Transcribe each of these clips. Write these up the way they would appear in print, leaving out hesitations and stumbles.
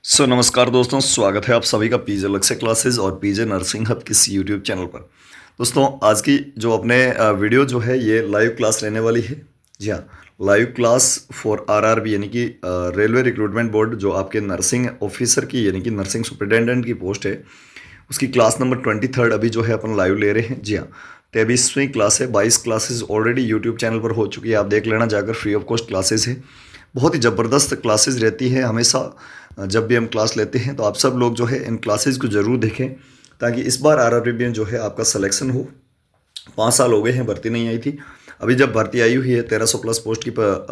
नमस्कार दोस्तों, स्वागत है आप सभी का पीजे लक्ष्य क्लासेस और पीजे नर्सिंग हब किस यूट्यूब चैनल पर। दोस्तों, आज की जो अपने वीडियो जो है ये लाइव क्लास रहने वाली है। जी हाँ, लाइव क्लास फॉर आरआरबी यानी कि रेलवे रिक्रूटमेंट बोर्ड, जो आपके नर्सिंग ऑफिसर की यानी कि नर्सिंग सुपरिटेंडेंट की पोस्ट है, उसकी क्लास नंबर 23 अभी जो है अपन लाइव ले रहे हैं। जी हाँ, 23वीं क्लास है। 22 क्लासेस ऑलरेडी यूट्यूब चैनल पर हो चुकी है, आप देख लेना जाकर, फ्री ऑफ कॉस्ट क्लासेस है। बहुत ही ज़बरदस्त क्लासेस रहती है हमेशा। जब भी हम क्लास लेते हैं तो आप सब लोग जो है इन क्लासेस को ज़रूर देखें, ताकि इस बार आरआरबी में जो है आपका सिलेक्शन हो। 5 साल हो गए हैं, भर्ती नहीं आई थी। अभी जब भर्ती आई हुई है 1300 प्लस पोस्ट की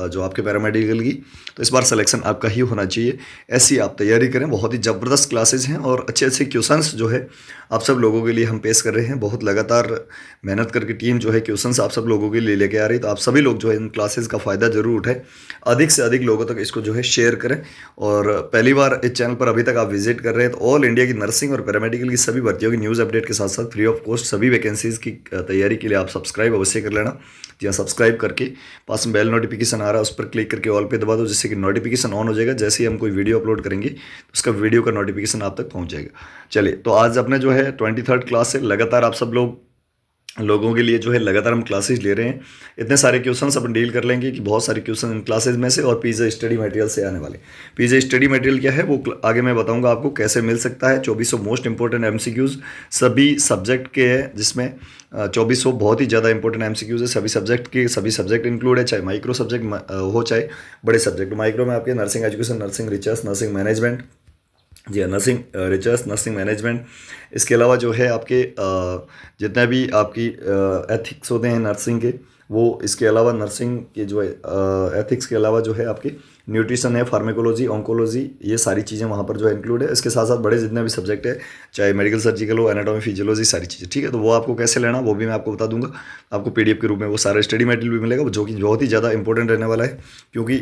जो आपके पैरामेडिकल की, तो इस बार सिलेक्शन आपका ही होना चाहिए। ऐसी आप तैयारी करें। बहुत ही ज़बरदस्त क्लासेस हैं और अच्छे अच्छे क्वेश्चंस जो है आप सब लोगों के लिए हम पेश कर रहे हैं। बहुत लगातार मेहनत करके टीम जो है क्वेश्चंस आप सब लोगों के लिए लेके आ रही है। तो आप सभी लोग जो है इन क्लासेस का फ़ायदा ज़रूर उठाएं, अधिक से अधिक लोगों तक इसको जो है शेयर करें। और पहली बार इस चैनल पर अभी तक आप विजिट कर रहे हैं तो ऑल इंडिया की नर्सिंग और पैरामेडिकल की सभी भर्तियों की न्यूज़ अपडेट के साथ साथ फ्री ऑफ कॉस्ट सभी वैकेंसीज की तैयारी के लिए आप सब्सक्राइब अवश्य कर लेना। जी हाँ, सब्सक्राइब करके पास में बेल नोटिफिकेशन आ रहा है, उस पर क्लिक करके ऑल पे दबा दो, जिससे कि नोटिफिकेशन ऑन हो जाएगा। जैसे ही हम कोई वीडियो अपलोड करेंगे तो उसका वीडियो का नोटिफिकेशन आप तक पहुंच जाएगा। चलिए, तो आज अपने जो है 23rd क्लास है। लगातार आप सब लोगों के लिए जो है लगातार हम क्लासेस ले रहे हैं। इतने सारे क्वेश्चंस अपन डील कर लेंगे कि बहुत सारे क्वेश्चन इन क्लासेस में से और पीजे स्टडी मटेरियल से आने वाले। पीजे स्टडी मटेरियल क्या है वो आगे मैं बताऊंगा आपको कैसे मिल सकता है। 2400 मोस्ट इंपॉर्टेंट एमसीक्यूज सभी सब्जेक्ट के हैं, जिसमें 2400 बहुत ही ज़्यादा इंपॉर्टेंट एमसीक्यूज है। सभी सब्जेक्ट के सभी सब्जेक्ट इंक्लूड है, चाहे माइक्रो सब्जेक्ट हो चाहे बड़े सब्जेक्ट। माइक्रो में आपके nursing education, nursing research, nursing management. जी हाँ, नर्सिंग रिसर्च, नर्सिंग मैनेजमेंट। इसके अलावा जो है आपके जितना भी आपकी एथिक्स होते हैं नर्सिंग के, वो इसके अलावा नर्सिंग के जो है एथिक्स के अलावा जो है आपकी न्यूट्रिशन है, फार्मेकोलॉजी, ऑन्कोलॉजी, ये सारी चीज़ें वहाँ पर जो है इंक्लूड है। इसके साथ साथ बड़े जितने भी सब्जेक्ट है, चाहे मेडिकल सर्जिकल हो, एनाटॉमी, फिजियोलॉजी, सारी चीज़ें। ठीक है, तो वो आपको कैसे लेना वो भी मैं आपको बता दूंगा। आपको पीडीएफ के रूप में वो सारा स्टडी मटेरियल भी मिलेगा, जो कि बहुत ही ज़्यादा इंपॉर्टेंट रहने वाला है, क्योंकि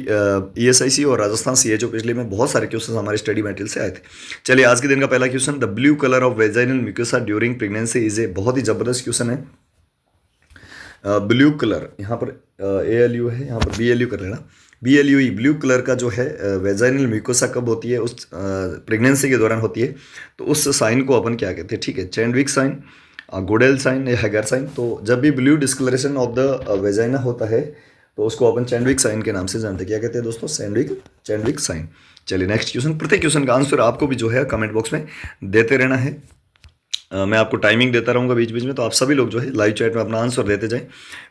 ईएसआईसी और राजस्थान सीएचओ पिछले में बहुत सारे क्वेश्चन हमारे स्टडी मटेरियल से आए थे। चलिए, आज के दिन का पहला question, the blue colour of vaginal mucosa during pregnancy is a, बहुत ही ज़बरदस्त क्वेश्चन है। ब्लू कलर, यहाँ पर ALU है, यहाँ पर BLU कर लेना। BLUE, ब्लू कलर का जो है वेजाइनल म्यूकोसा कब होती है? उस प्रेगनेंसी के दौरान होती है। तो उस साइन को अपन क्या कहते हैं? ठीक है, चैंडविक साइन, गोडेल साइन या हैगर साइन। तो जब भी blue discoloration of the vagina होता है तो उसको अपन चैंडविक साइन के नाम से जानते हैं। क्या कहते हैं दोस्तों? चैंडविक साइन। चलिए, नेक्स्ट क्वेश्चन। प्रत्येक क्वेश्चन का आंसर आपको भी जो है कमेंट बॉक्स में देते रहना है। मैं आपको टाइमिंग देता रहूँगा बीच बीच में, तो आप सभी लोग जो है लाइव चैट में अपना आंसर देते जाएं।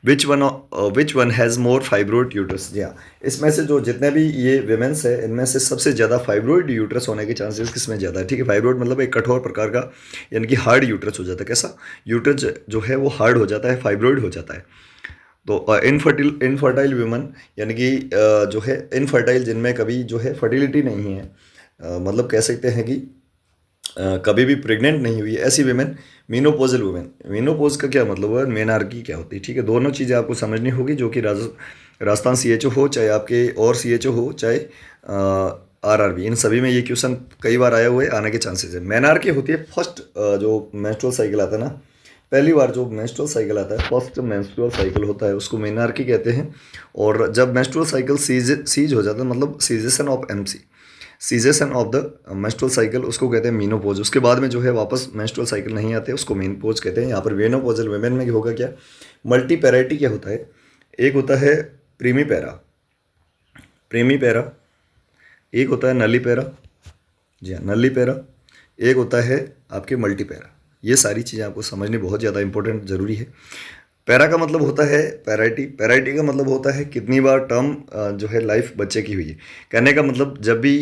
Which one has more fibroid uterus? जी हाँ, इसमें से जो जितने भी ये विमेंस है, इनमें से सबसे ज़्यादा फाइब्रोइड यूट्रस होने के चांसेस किसमें ज़्यादा है? ठीक है, फाइब्रोइड मतलब एक कठोर प्रकार का, यानी कि हार्ड यूट्रस हो जाता है। कैसा यूट्रस जो है वो हार्ड हो जाता है, फाइब्रोइड हो जाता है। तो इनफर्टाइल वुमन, यानी कि जो है इनफर्टाइल, जिनमें कभी जो है फर्टिलिटी नहीं है, मतलब कह सकते हैं कि कभी भी प्रेग्नेंट नहीं हुई है, ऐसी वेमेन मीनोपोजल वुमेन। मीनोपोज का क्या मतलब है? मेनार्की क्या होती है? ठीक है, दोनों चीज़ें आपको समझनी होगी, जो कि राजस्थान सीएचओ हो, चाहे आपके और सीएचओ हो, चाहे आरआरबी, इन सभी में ये क्वेश्चन कई बार आए हुए आने के चांसेस है। मेनार्की होती है फर्स्ट जो मेंस्ट्रुअल साइकिल आता है ना, पहली बार जो मेंस्ट्रुअल साइकिल आता है, फर्स्ट मेंस्ट्रुअल साइकिल होता है, उसको मेनार्की कहते हैं। और जब मेंस्ट्रुअल साइकिल सीज हो जाता है, मतलब cessation of MC, cessation of the menstrual cycle, उसको कहते हैं मीनोपोज। उसके बाद में जो है वापस मेंस्ट्रुअल साइकिल नहीं आते, उसको मेनोपोज कहते हैं। यहाँ पर वेनोपोजल वुमेन में होगा क्या? मल्टीपैराइटी क्या होता है? एक होता है प्रीमीपेरा, एक होता है नलीपेरा। जी हाँ, नलीपेरा। एक होता है आपके मल्टीपेरा। ये सारी चीज़ें आपको समझनी बहुत ज़्यादा इंपॉर्टेंट ज़रूरी है। पैरा का मतलब होता है पैराइटी, पैराइटी का मतलब होता है कितनी बार टर्म जो है लाइफ बच्चे की हुई है। कहने का मतलब जब भी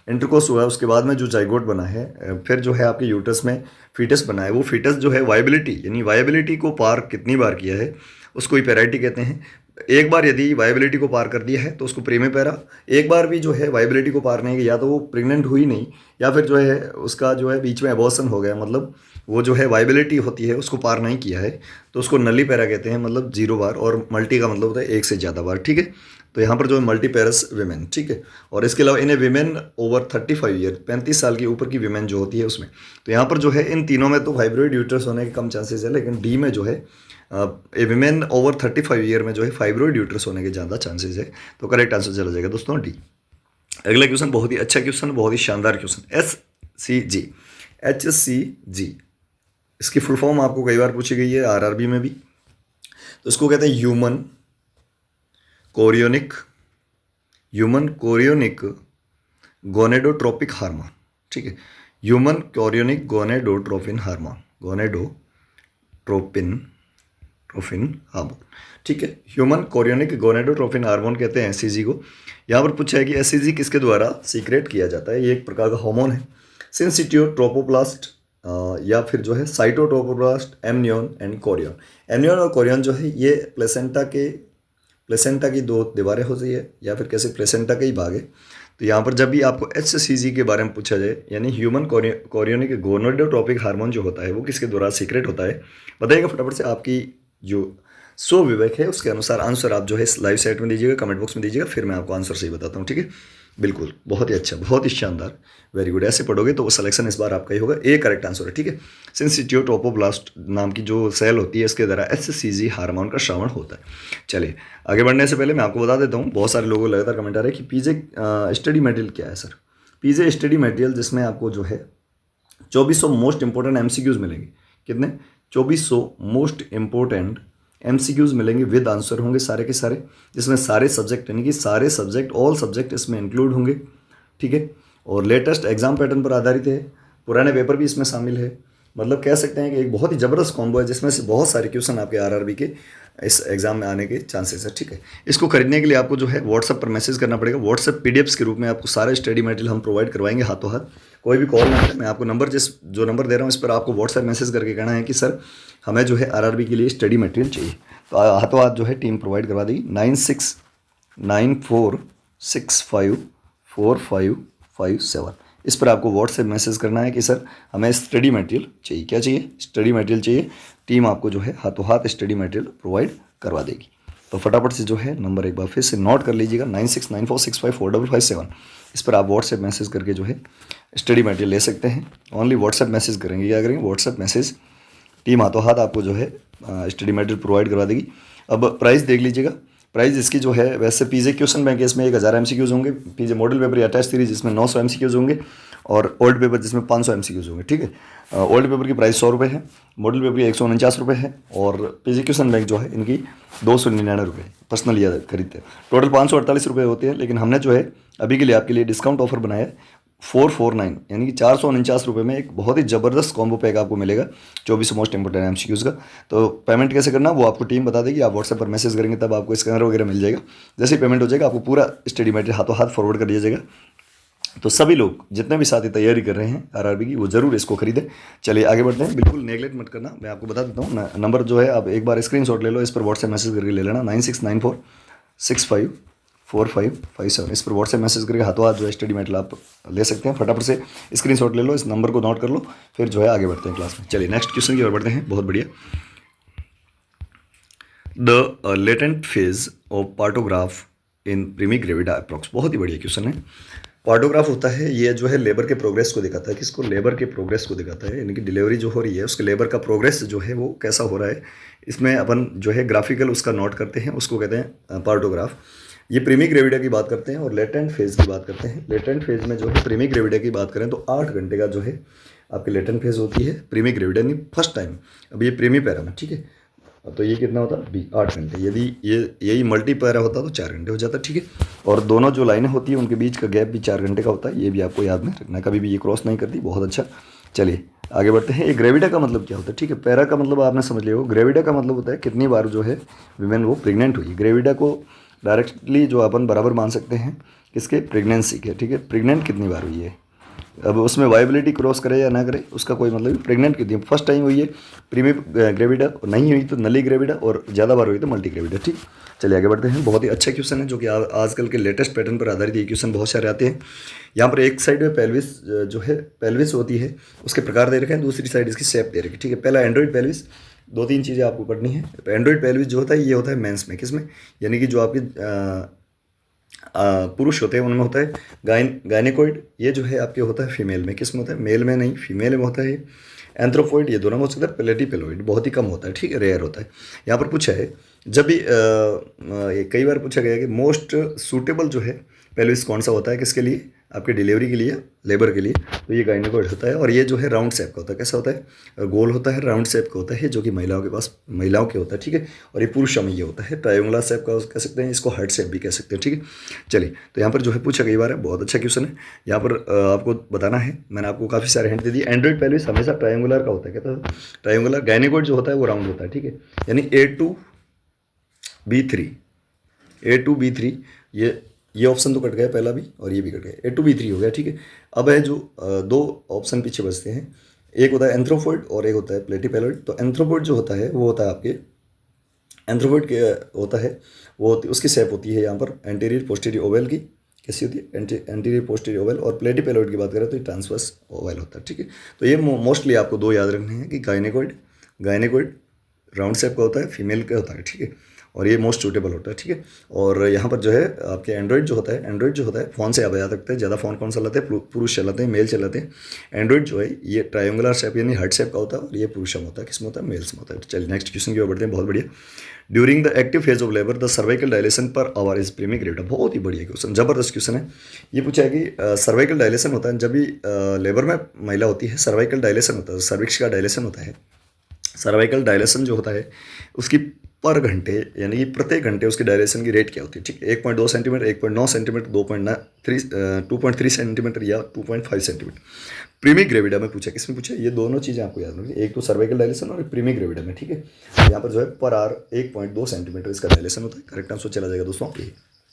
इंटरकोर्स हुआ है, उसके बाद में जो जाइगोट बना है, फिर जो है आपके यूटस में फीटस बना है, वो फीटस जो है वायबिलिटी, यानी वायबिलिटी को पार कितनी बार किया है, उसको ही पैराइटी कहते हैं। एक बार यदि वायबिलिटी को पार कर दिया है तो उसको प्रीमे पैरा। एक बार भी जो है वायबिलिटी को पार नहीं किया, या तो वो प्रेग्नेंट हुई नहीं, या फिर जो है उसका जो है बीच में एबॉर्शन हो गया, मतलब वो जो है वायबिलिटी होती है उसको पार नहीं किया है, तो उसको नली पैरा कहते हैं, मतलब 0 बार। और मल्टी का मतलब होता है 1 से ज़्यादा बार। ठीक है, तो यहाँ पर जो है मल्टी पैरस विमेन। ठीक है, और इसके अलावा इन्हें विमेन ओवर 35 ईयर, 35 साल के ऊपर की विमेन जो होती है उसमें, तो यहाँ पर जो है इन तीनों में तो फाइब्रोइड यूट्रस होने के कम चांसेस है, लेकिन डी में जो है ए विमेन ओवर 35 ईयर में जो है फाइब्रोइड यूट्रस होने के ज़्यादा चांसेस है। तो करेक्ट आंसर चला जाएगा दोस्तों डी। अगला क्वेश्चन बहुत ही अच्छा क्वेश्चन, बहुत ही शानदार क्वेश्चन। HCG, HCG इसकी फुल फॉर्म आपको कई बार पूछी गई है आरआरबी में भी। तो इसको कहते हैं ह्यूमन कोरियोनिक गोनेडोट्रोपिक हार्मोन। ठीक है, ह्यूमन कोरियोनिक गोनेडोट्रोपिन हार्मोन। ठीक है, ह्यूमन कोरियोनिक गोनेडोट्रोपिन हार्मोन कहते हैं एससीजी को। यहाँ पर पूछा है कि एससीजी किसके द्वारा सीक्रेट किया जाता है। ये एक प्रकार का हार्मोन है। सिंसिटियोट्रोपोप्लास्ट या फिर जो है साइटोट्रोपोप्लास्ट, एमनियन एंड कोरियन। एमनियन और कोरियन जो है ये प्लेसेंटा की दो दीवारें होती है, या फिर कैसे प्लेसेंटा का ही भाग है। तो यहाँ पर जब भी आपको HCG के बारे में पूछा जाए, यानी ह्यूमन कोरियोनिक गोनेडोट्रोपिक हार्मोन जो होता है वो किसके द्वारा सीक्रेट होता है, बताइएगा फटाफट से। आपकी जो सो विवेक है उसके अनुसार आंसर आप जो है इस लाइव साइट में दीजिएगा, कमेंट बॉक्स में दीजिएगा, फिर मैं आपको आंसर सही बताता हूँ। ठीक है, बिल्कुल, बहुत ही अच्छा, बहुत ही शानदार, वेरी गुड। ऐसे पढ़ोगे तो वो सिलेक्शन इस बार आपका ही होगा। ए करेक्ट आंसर है। ठीक है, सिंसिटियोट्रोपोब्लास्ट नाम की जो सेल होती है इसके द्वारा HCG हार्मोन का श्रवण होता है। चलिए आगे बढ़ने से पहले मैं आपको बता देता हूँ, बहुत सारे लोगों को लगातार कमेंट आ रहा है कि पीजे स्टडी मटेरियल क्या है सर। पीजे स्टडी मटेरियल जिसमें आपको जो है 2400 मोस्ट इंपॉर्टेंट MCQs मिलेंगे। कितने? 2400 मोस्ट इंपॉर्टेंट MCQs मिलेंगे, विद आंसर होंगे सारे के सारे, जिसमें सारे सब्जेक्ट यानी कि सारे सब्जेक्ट, ऑल सब्जेक्ट इसमें इंक्लूड होंगे। ठीक है, और लेटेस्ट एग्जाम पैटर्न पर आधारित है, पुराने पेपर भी इसमें शामिल है। मतलब कह सकते हैं कि एक बहुत ही ज़बरदस्त कॉम्बो है जिसमें से बहुत सारे क्वेश्चन आपके आरआरबी के इस एग्जाम में आने के चांसेस है। ठीक है, इसको खरीदने के लिए आपको जो है व्हाट्सएप पर मैसेज करना पड़ेगा। व्हाट्सएप PDFs के रूप में आपको सारे स्टडी मटेरियल हम प्रोवाइड करवाएंगे हाथों हाथ। कोई भी कॉल ना करें, मैं आपको जो नंबर दे रहा हूँ इस पर आपको व्हाट्सएप मैसेज करके कहना है कि सर हमें जो है आरआरबी के लिए स्टडी मटेरियल चाहिए, तो हाथों हाथ जो है टीम प्रोवाइड करवा देगी। 9694654557 इस पर आपको व्हाट्सएप मैसेज करना है कि सर हमें स्टडी मटेरियल चाहिए। क्या चाहिए? स्टडी मटेरियल चाहिए। टीम आपको जो है हाथों हाथ स्टडी मटेरियल प्रोवाइड करवा देगी। तो फटाफट से जो है नंबर एक बार फिर से नोट कर लीजिएगा, 9694654557। इस पर आप व्हाट्सएप मैसेज करके जो है स्टडी मटेरियल ले सकते हैं। ओनली व्हाट्सएप मैसेज करेंगे, क्या करेंगे? व्हाट्सएप मैसेज, टीम हाथों हाथ आपको जो है स्टडी मटेरियल प्रोवाइड करवा देगी। अब प्राइस देख लीजिएगा। प्राइस इसकी जो है, वैसे पीजे क्वेश्चन बैंक इसमें 1000 MCQs होंगे, पीजे मॉडल पेपर या टेस्ट सीरीज जिसमें 900 MCQs होंगे, और ओल्ड पेपर जिसमें 500 MCQs होंगे। ठीक है, ओल्ड पेपर की प्राइस 100 रुपये है, मॉडल पेपर की 149 रुपये है, और पीजे क्वेश्चन बैंक जो है इनकी 299 रुपये पर्सनली खरीदते हैं। टोटल 548 रुपये होते हैं, लेकिन हमने जो है अभी के लिए आपके लिए डिस्काउंट ऑफर बनाया है 449, यानी कि 449 रुपये में एक बहुत ही ज़बरदस्त कॉम्बो पैक आपको मिलेगा 24 मोस्ट इंपोर्टेंट MCQs का। तो पेमेंट कैसे करना वो आपको टीम बता देगी। आप व्हाट्सएप पर मैसेज करेंगे तब आपको स्कैनर वगैरह मिल जाएगा। जैसे ही पेमेंट हो जाएगा आपको पूरा स्टडी मटेरियल हाथों हाथ फॉरवर्ड कर दिया जाएगा। तो सभी लोग जितने भी साथी तैयारी कर रहे हैं आरआरबी की वो ज़रूर इसको खरीदें। चलिए आगे बढ़ते हैं, बिल्कुल नेगलेक्ट मत करना। मैं आपको बता देता हूँ नंबर जो है, आप एक बार स्क्रीनशॉट ले लो, इस पर व्हाट्सएप मैसेज करके ले लेना, 9694654557। इस पर व्हाट्सएप मैसेज करके हाथों हाथ जो है स्टडी मटेरियल आप ले सकते हैं। फटाफट से स्क्रीनशॉट ले लो, इस नंबर को नोट कर लो, फिर जो है आगे बढ़ते हैं क्लास में। चलिए नेक्स्ट क्वेश्चन की ओर बढ़ते हैं। बहुत बढ़िया। The latent phase of partograph in primigravida approx, बहुत ही बढ़िया क्वेश्चन है। पार्टोग्राफ होता है, ये जो है लेबर के प्रोग्रेस को दिखाता है। किसको? लेबर के प्रोग्रेस को दिखाता है, यानी कि डिलीवरी जो हो रही है उसके लेबर का प्रोग्रेस जो है वो कैसा हो रहा है, इसमें अपन जो है ग्राफिकल उसका नोट करते हैं, उसको कहते हैं पार्टोग्राफ। ये प्रीमी ग्रेविडा की बात करते हैं और लेटेंट फेज की बात करते हैं। लेटेंट फेज में जो है प्रीमी ग्रेविडा की बात करें तो 8 घंटे का जो है आपकी लेटेंट फेज होती है प्रीमी ग्रेविडा, नहीं फर्स्ट टाइम। अब ये प्रीमी पैरा में, ठीक है, तो ये कितना होता है? 8 घंटे। यदि यही मल्टी पैरा होता तो 4 घंटे हो जाता। ठीक है, और दोनों जो लाइनें होती हैं उनके बीच का गैप भी 4 घंटे का होता है। ये भी आपको याद में रखना, कभी भी ये क्रॉस नहीं करती। बहुत अच्छा, चलिए आगे बढ़ते हैं। ये ग्रेविडा का मतलब क्या होता है? ठीक है, पैरा का मतलब आपने समझ लिया हो। ग्रेविडा का मतलब होता है कितनी बार जो है विमेन वो प्रेग्नेंट हुई। ग्रेविडा को डायरेक्टली जो अपन बराबर मान सकते हैं किसके? प्रेगनेंसी के। ठीक है, प्रेग्नेंट कितनी बार हुई है। अब उसमें वाइबिलिटी क्रॉस करे या ना करे उसका कोई मतलब नहीं। प्रेग्नेंट कितनी फर्स्ट टाइम हुई है प्रीमी ग्रेविडा, और नहीं हुई तो नली ग्रेविडा, और ज़्यादा बार हुई तो मल्टी ग्रेविडा। ठीक, चलिए आगे बढ़ते हैं। बहुत ही अच्छा क्वेश्चन है जो कि आजकल के लेटेस्ट पैटर्न पर आधारित ये क्वेश्चन बहुत सारे आते हैं। यहाँ पर एक साइड में पेल्विस जो है पेल्विस होती है, उसके प्रकार दे रखे हैं, दूसरी साइड इसकी शेप दे रखी है। ठीक है, पहला एंड्रॉइड पेल्विस, 2-3 चीज़ें आपको पढ़नी है। एंड्रॉइड पेल्विस जो होता है ये होता है मेंस में, किसमें? यानी कि जो आपकी पुरुष होते हैं उनमें होता है गायनेकोइड। ये जो है आपके होता है फीमेल में, किस में होता है? मेल में नहीं, फीमेल में होता है। एंथ्रोपोइड ये दोनों में हो सकता है। प्लेटिपेलोइड बहुत ही कम होता है, ठीक है, रेयर होता है। यहाँ पर पूछा है जब भी कई बार पूछा गया कि मोस्ट सूटेबल जो है पेल्विस कौन सा होता है, किसके लिए, आपके डिलीवरी के लिए, लेबर के लिए, तो ये गायनेकोइड होता है। और ये जो है राउंड शेप का होता है, कैसा होता है, गोल होता है, राउंड शेप का होता है, जो कि महिलाओं के पास, महिलाओं के होता है, ठीक है। और ये पुरुषों में ये होता है ट्रायंगुलर शेप का कह सकते हैं, इसको हार्ट शेप भी कह सकते हैं, ठीक है। चलिए, तो यहाँ पर जो है पूछा कई बार है, बहुत अच्छा क्वेश्चन है। यहाँ पर आपको बताना है, मैंने आपको काफ़ी सारे हिंट दे दिए। एंड्रॉइड पेल्विस हमेशा ट्रायंगुलर का होता है, कहता है ट्रायंगुलर। गायनेकोइड जो होता है वो राउंड होता है, ठीक है। यानी A2B3, A2B3, ये ऑप्शन तो कट गया, पहला भी और ये भी कट गया, A2B3 हो गया, ठीक है। अब है जो दो ऑप्शन पीछे बचते हैं, एक होता है एंथ्रोपोइड और एक होता है प्लेटिपेलोइड। तो एंथ्रोपोइड जो होता है वो होता है आपके, एंथ्रोपोइड के होता है वो उसकी शेप होती है यहाँ पर एंटीरियर पोस्टीरियर ओवल की, कैसी होती है, एंटीरियर पोस्टीरियर ओवल। और प्लेटिपेलोइड की बात करें तो ये ट्रांसवर्स ओवल होता है, ठीक है। तो ये मोस्टली आपको दो याद रखने हैं कि गायनेकोइड राउंड शेप का होता है, फीमेल का होता है, ठीक है। और ये मोस्ट सूटेबल होता है, ठीक है। और यहाँ पर जो है आपके एंड्रॉइड जो होता है फ़ोन से आप याद रखते हैं, ज़्यादा फ़ोन कौन सा चलाते हैं, पुरुष चलाते हैं, मेल चलाते हैं। एंड्रॉइड जो है ये ट्रायंगुलर शेप यानी हार्ट शेप का होता है, और ये पुरुष में होता है, किसमें होता है, मेल्स में होता है। चलिए नेक्स्ट क्वेश्चन की ओर बढ़ते हैं, बहुत बढ़िया। During the active phase of labour the cervical dilation per hour is primigravida. बहुत ही बढ़िया क्वेश्चन, जबरदस्त क्वेश्चन है। ये पूछा है कि सर्वाइकल डायलेशन होता है जब भी लेबर में महिला होती है, सर्वाइकल डायलेशन होता है, सर्विक्स का डायलेशन होता है। सर्वाइकल डायलेशन जो होता है उसकी पर घंटे यानी कि प्रत्येक घंटे उसकी डायलेशन की रेट क्या होती है, ठीक है। 1.2 सेंटीमीटर, 1.9 सेंटीमीटर, 2.3 सेंटीमीटर या 2.5 सेंटीमीटर। प्रीमी ग्रेविडा में पूछा, किसमें पूछा, ये दोनों चीज़ें आपको याद रखनी, एक तो सर्वाइकल डायलेशन और एक प्रीमी ग्रेविडा में, ठीक है। यहाँ पर जो है पर आवर 1.2 सेंटीमीटर इसका डायलेशन होता है। करेक्ट आंसर चला जाएगा दोस्तों ए,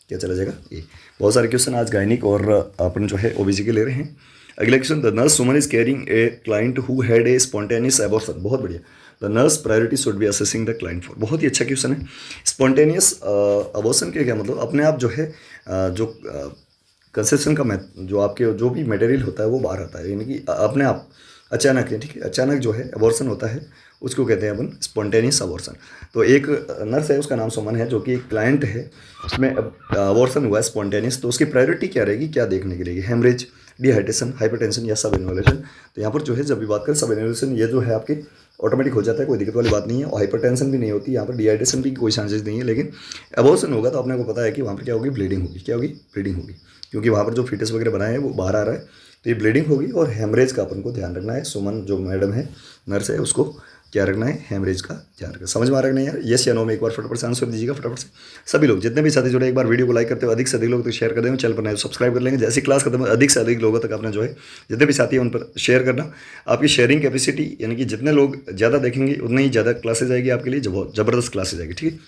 क्या चला जाएगा ए। बहुत सारे क्वेश्चन आज गायनिक और अपन जो है ओबीसी के ले रहे हैं। अगला question, the nurse woman is carrying a client who had a spontaneous abortion. बहुत बढ़िया, the nurse priority should be assessing the client for. बहुत ही अच्छा क्वेश्चन है। स्पॉन्टेनियस अबॉर्शन के क्या मतलब, अपने आप जो है जो कंसेप्शन का जो आपके जो भी मटेरियल होता है वो बाहर आता है, यानी कि अपने आप अचानक है, ठीक है। अचानक जो है अबॉर्शन होता है उसको कहते हैं अपन स्पॉन्टेनियस अबॉर्शन। तो एक नर्स है, उसका नाम सुमन है, जो कि एक क्लाइंट है, उसमें अबॉर्शन हुआ है स्पॉन्टेनियस। तो उसकी प्रायोरिटी क्या रहेगी, क्या देखने के लिए, हेमरेज, डिहाइड्रेशन, हाइपरटेंशन या सब इन्वोल्यूशन। तो यहाँ पर जो है जब भी बात करें सब इन्वोल्यूशन, ये जो है आपके ऑटोमेटिक हो जाता है, कोई दिक्कत वाली बात नहीं है। और हाइपरटेंशन भी नहीं होती यहाँ पर, डिहाइड्रेशन भी कोई चांसेस नहीं है। लेकिन अबॉर्शन होगा तो अपने को पता है कि वहाँ पर क्या होगी, ब्लीडिंग होगी, क्या होगी, ब्लीडिंग होगी, क्योंकि वहाँ पर जो फीटस वगैरह बनाए हैं वो बाहर आ रहा है, तो ये ब्लीडिंग होगी। और हेमरेज का अपन को ध्यान रखना है। सुमन जो मैडम है, नर्स है, उसको क्या रखना है, हेमरेज का ध्यान रखना। समझ में आ रहा है नहीं यार, यस या नो में एक बार फटाफट से आंसर दीजिएगा फटाफट से। सभी लोग जितने भी साथी जुड़े, एक बार वीडियो को लाइक करते हो, अधिक से अधिक लोग तो शेयर कर देंगे, चैनल पर नए सब्सक्राइब कर लेंगे। जैसी क्लास खत्म अधिक से अधिक लोगों तक अपना जो है जितने भी साथी हैं उन पर शेयर करना। आपकी शेयरिंग कैपेसिटी यानी कि जितने लोग ज़्यादा देखेंगे उतनी ही ज़्यादा क्लासेज आएगी आपके लिए, जबरदस्त क्लासेज आएगी, ठीक है।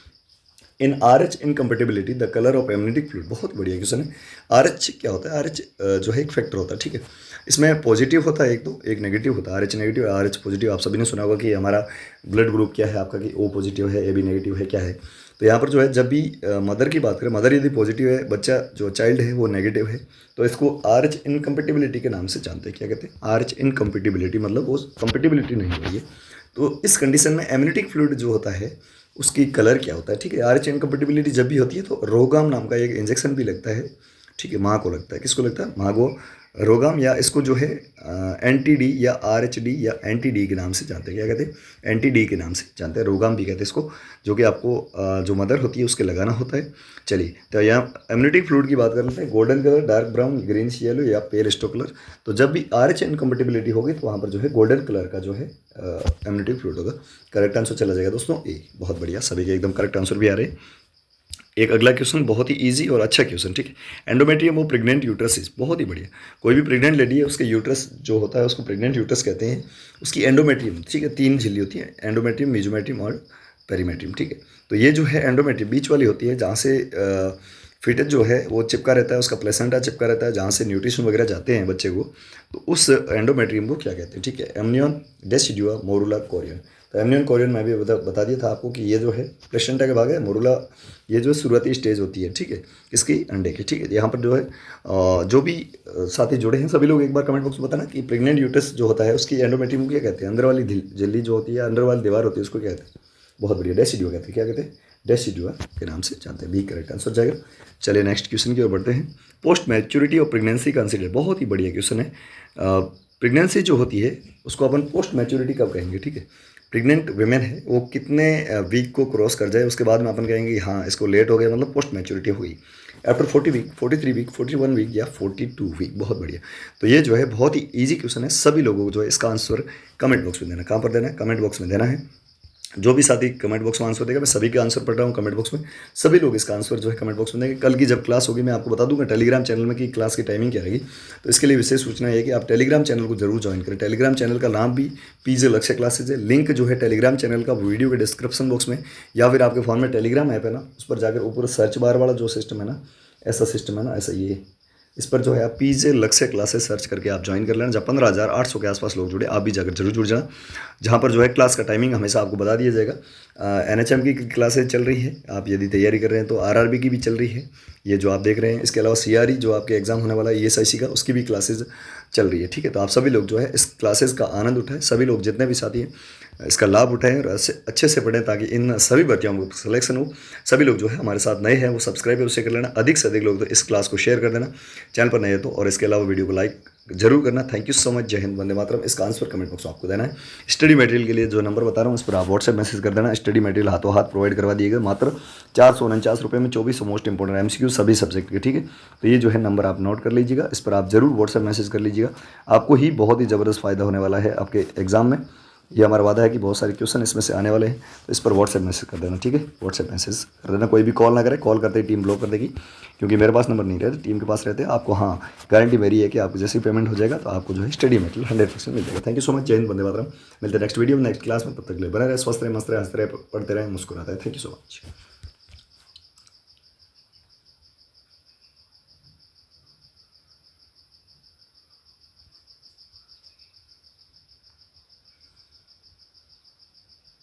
In RH incompatibility the colour of amniotic fluid. बहुत बढ़िया क्वेश्चन है। RH क्या होता है, RH जो है एक फैक्टर होता है, ठीक है। इसमें पॉजिटिव होता है एक, तो एक नेगेटिव होता है। RH negative, RH positive. आप सभी ने सुना होगा कि हमारा ब्लड ग्रुप क्या है आपका, कि O पॉजिटिव है, AB नेगेटिव है, क्या है। तो यहाँ पर जो है जब भी मदर की बात करें, मदर यदि पॉजिटिव है, बच्चा जो चाइल्ड है वो नेगेटिव है, तो इसको RH इनकम्पेटिबिलिटी के नाम से जानते हैं। क्या कहते हैं, RH इनकम्पेटिबिलिटी, मतलब वो कंपेटिबिलिटी नहीं हो रही है। तो इस कंडीशन में एमनिटिक फ्लूइड जो होता है उसकी कलर क्या होता है, ठीक है। RH इनकम्पेटिबिलिटी जब भी होती है तो रोगाम नाम का एक इंजेक्शन भी लगता है, ठीक है। माँ को लगता है, किसको लगता है, माँ को रोगाम, या इसको जो है NTD या RHD या NTD के नाम से जानते हैं। क्या कहते हैं, NTD के नाम से जानते हैं, रोगाम भी कहते हैं इसको, जो कि आपको जो मदर होती है उसके लगाना होता है। चलिए, तो यहाँ एमनिटिक फ्लूइड की बात कर लेते हैं। Golden colour, dark brown, greenish yellow या पेल स्टो कलर। तो जब भी RH इनकम्पेटिबिलिटी होगी तो वहाँ पर जो है गोल्डन कलर का जो है एमनिटिक फ्लूइड होगा। करेक्ट आंसर चला जाएगा दोस्तों ए। बहुत बढ़िया, सभी के एकदम करेक्ट आंसर भी आ रहे हैं। एक अगला क्वेश्चन बहुत ही इजी और अच्छा क्वेश्चन, ठीक है। एंडोमेट्रियम और प्रेग्नेंट यूट्रस, बहुत ही बढ़िया। कोई भी प्रेग्नेंट लेडी है उसके यूट्रस जो होता है उसको प्रेग्नेंट यूट्रस कहते हैं। उसकी एंडोमेट्रियम, ठीक है, 3 झिल्ली होती है, एंडोमेट्रियम, मेसोमेट्रियम और पेरीमेट्रियम, ठीक है। तो ये जो है एंडोमेट्रियम बीच वाली होती है, जहाँ से फीटस जो है वो चिपका रहता है, उसका प्लेसेंटा चिपका रहता है, जहाँ से न्यूट्रिशन वगैरह जाते हैं बच्चे को, तो उस एंडोमेट्रियम को क्या कहते हैं, ठीक है। Amnion, decidua, morula, Korean. तो एमनियन कोरियन मैं भी बता दिया था आपको कि ये जो है प्लेसेंटा के भाग है। मोरुला ये जो शुरुआती स्टेज होती है, ठीक है, इसकी अंडे की, ठीक है। यहाँ पर जो है जो भी साथी जुड़े हैं सभी लोग एक बार कमेंट बॉक्स में बताना कि प्रेग्नेंट यूट्रस जो होता है उसकी एंडोमेट्रियम को क्या कहते हैं, अंदर वाली झिल्ली जो होती है, अंदर वाली दीवार होती है, उसको क्या कहते हैं, बहुत बढ़िया, डेसिडुआ कहते हैं। क्या कहते हैं, डेसिडुआ के नाम से जानते हैं। बी करेक्ट आंसर जाएगा। चलिए नेक्स्ट क्वेश्चन की ओर बढ़ते हैं। पोस्ट मैच्योरिटी और प्रेगनेंसी कंसिडर, बहुत ही बढ़िया क्वेश्चन है। प्रेगनेंसी जो होती है उसको अपन पोस्ट मैच्योरिटी कब कहेंगे, ठीक है। प्रेग्नेंट वीमेन है वो कितने वीक को क्रॉस कर जाए उसके बाद में अपन कहेंगे हाँ इसको लेट हो गया, मतलब पोस्ट मैच्योरिटी हो गई। आफ्टर 40 वीक, 43 वीक, 41 वीक या 42 वीक। बहुत बढ़िया। तो ये जो है बहुत ही ईजी क्वेश्चन है, सभी लोगों को जो है इसका आंसर कमेंट बॉक्स में देना। कहाँ पर देना है? कमेंट बॉक्स में देना है। जो भी साथी कमेंट बॉक्स में आंसर देगा, मैं सभी के आंसर पढ़ रहा हूँ कमेंट बॉक्स में, सभी लोग इसका आंसर जो है कमेंट बॉक्स में देंगे। कल की जब क्लास होगी मैं आपको बता दूंगा टेलीग्राम चैनल में कि क्लास की टाइमिंग क्या रहेगी। तो इसके लिए विशेष सूचना है कि आप टेलीग्राम चैनल को जरूर ज्वाइन करें। टेलीग्राम चैनल का नाम भी पीजे लक्ष्य क्लासेज है। लिंक जो है टेलीग्राम चैनल का वीडियो के डिस्क्रिप्शन बॉक्स में, या फिर आपके फ़ोन में टेलीग्राम ऐप है ना, उस पर जाकर ऊपर सर्च बार वाला जो सिस्टम है ना, ऐसा सिस्टम है ना, ऐसा ये इस पर जो है आप पीजे लक्ष्य क्लासेस सर्च करके आप ज्वाइन कर लेना। जब 15,800 के आसपास लोग जुड़े, आप भी जाकर जरूर जुड़ जाना। जहाँ पर जो है क्लास का टाइमिंग हमेशा आपको बता दिया जाएगा। एनएचएम की क्लासेज चल रही है, आप यदि तैयारी कर रहे हैं तो आरआरबी की भी चल रही है, ये जो आप देख रहे हैं। इसके अलावा सीआरई जो आपके एग्जाम होने वाला है ईएसआईसी का, उसकी भी क्लासेज चल रही है। ठीक है, तो आप सभी लोग जो है इस क्लासेज का आनंद उठाएं। सभी लोग जितने भी साथी हैं इसका लाभ उठाएं और अच्छे से पढ़ें, ताकि इन सभी भर्तियों में सिलेक्शन हो। सभी लोग जो है हमारे साथ नए हैं वो सब्सक्राइब उसे कर लेना। अधिक से अधिक लोग तो इस क्लास को शेयर कर देना चैनल पर नए है तो, और इसके अलावा वीडियो को लाइक जरूर करना। Thank you so much. जय हिंद, वंदे मातरम। इसका आंसर कमेंट बॉक्स में आपको देना है। स्टडी मटेरियल के लिए जो नंबर बता रहा हूँ उस पर आप व्हाट्सएप मैसेज कर देना। स्टडी मटेरियल हाथों हाथ प्रोवाइड करवा दिएगा मात्र 449 रुपये में 24 मोस्ट इंपॉर्टेंट एमसीक्यू सभी सब्जेक्ट के। ठीक है, तो ये जो है नंबर आप नोट कर लीजिएगा, इस पर आप जरूर व्हाट्सएप मैसेज कर लीजिएगा। आपको ही बहुत ही ज़बरदस्त फ़ायदा होने वाला है आपके एग्जाम में। ये हमारा वादा है कि बहुत सारे क्वेश्चन इसमें से आने वाले हैं, तो इस पर व्हाट्सएप मैसेज कर देना। ठीक है, व्हाट्सएप मैसेज कर देना। कोई भी कॉल ना करे, कॉल करते ही टीम ब्लॉक कर देगी, क्योंकि मेरे पास नंबर नहीं रहते, टीम के पास रहते हैं। आपको हाँ गारंटी मेरी है कि आपको जैसे पेमेंट हो जाएगा तो आपको जो है स्टडी मटेरियल 100% मिल जाएगा। Thank you so much. जय हिंद, वंदे मातरम। मिलते हैं नेक्स्ट वीडियो में, नेक्स्ट क्लास में। तब तक के लिए बने रहे, स्वस्थ रहे, मस्त रहे, हंसते रहे, पढ़ते रहे, मुस्कुराते रहे। Thank you so much.